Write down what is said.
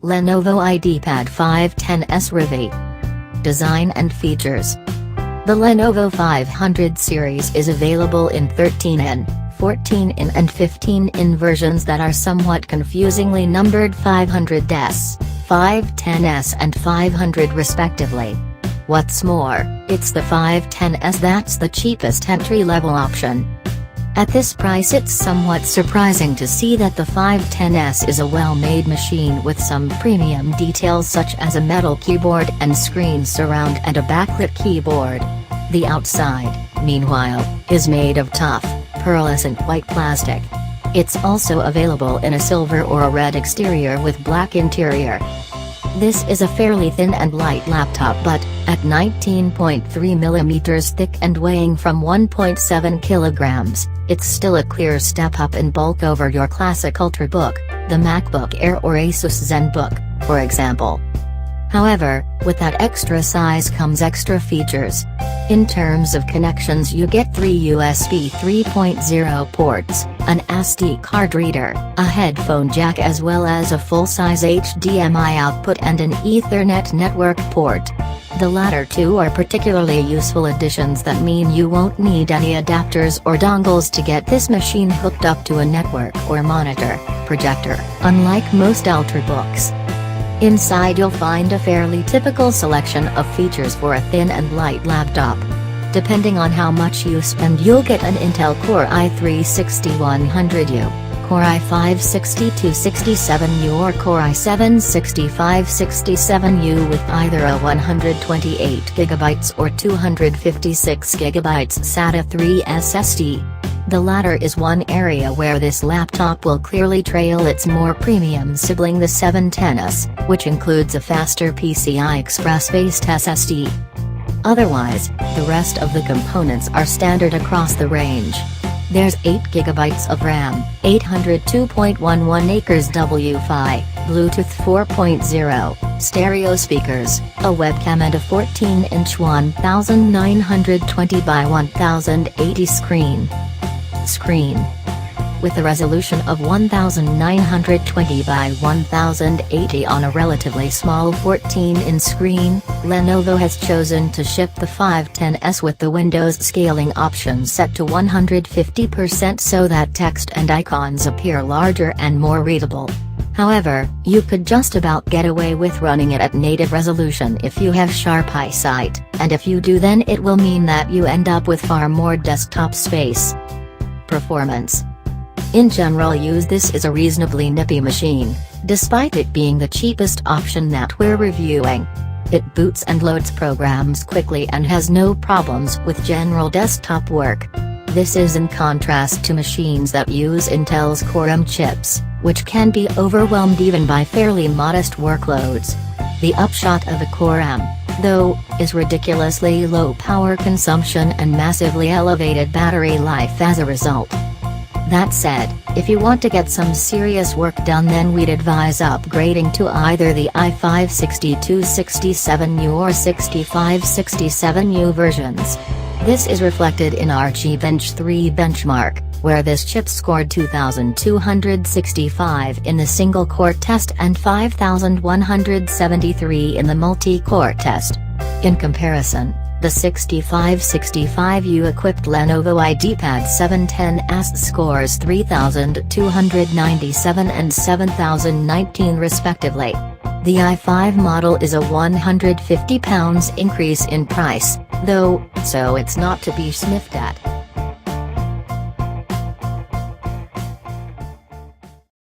Lenovo Ideapad 510S review. Design and features. The Lenovo 500 series is available in 13-in, 14-in and 15-in versions that are somewhat confusingly numbered 500S, 510S and 500 respectively. What's more, it's the 510S that's the cheapest entry-level option. At this price, it's somewhat surprising to see that the 510S is a well-made machine with some premium details such as a metal keyboard and screen surround and a backlit keyboard. The outside, meanwhile, is made of tough, pearlescent white plastic. It's also available in a silver or a red exterior with black interior. This is a fairly thin and light laptop, but, at 19.3mm thick and weighing from 1.7 kilograms, it's still a clear step up in bulk over your classic Ultrabook, the MacBook Air or Asus ZenBook, for example. However, with that extra size comes extra features. In terms of connections, you get 3 USB 3.0 ports, an SD card reader, a headphone jack as well as a full-size HDMI output and an Ethernet network port. The latter two are particularly useful additions that mean you won't need any adapters or dongles to get this machine hooked up to a network or monitor, projector, unlike most Ultrabooks. Inside you'll find a fairly typical selection of features for a thin and light laptop. Depending on how much you spend, you'll get an Intel Core i3-6100U, Core i5-6267U or Core i7-6567U with either a 128GB or 256GB SATA 3 SSD. The latter is one area where this laptop will clearly trail its more premium sibling the 710S, which includes a faster PCI Express-based SSD. Otherwise, the rest of the components are standard across the range. There's 8GB of RAM, 802.11 acres Wi-Fi, Bluetooth 4.0, stereo speakers, a webcam and a 14-inch 1920 by 1080 screen. With a resolution of 1920 by 1080 on a relatively small 14-inch screen, Lenovo has chosen to ship the 510S with the Windows scaling option set to 150% so that text and icons appear larger and more readable. However, you could just about get away with running it at native resolution if you have sharp eyesight, and if you do, then it will mean that you end up with far more desktop space. Performance. In general use, this is a reasonably nippy machine, despite it being the cheapest option that we're reviewing. It boots and loads programs quickly and has no problems with general desktop work. This is in contrast to machines that use Intel's Core M chips, which can be overwhelmed even by fairly modest workloads. The upshot of a Core M, though, is ridiculously low power consumption and massively elevated battery life as a result. That said, if you want to get some serious work done, then we'd advise upgrading to either the i5-6267U or 6567U versions. This is reflected in our Geekbench 3 benchmark, where this chip scored 2,265 in the single-core test and 5,173 in the multi-core test. In comparison, the 6565U equipped Lenovo Ideapad 510S scores 3,297 and 7,019 respectively. The i5 model is a £150 increase in price, though, so it's not to be sniffed at.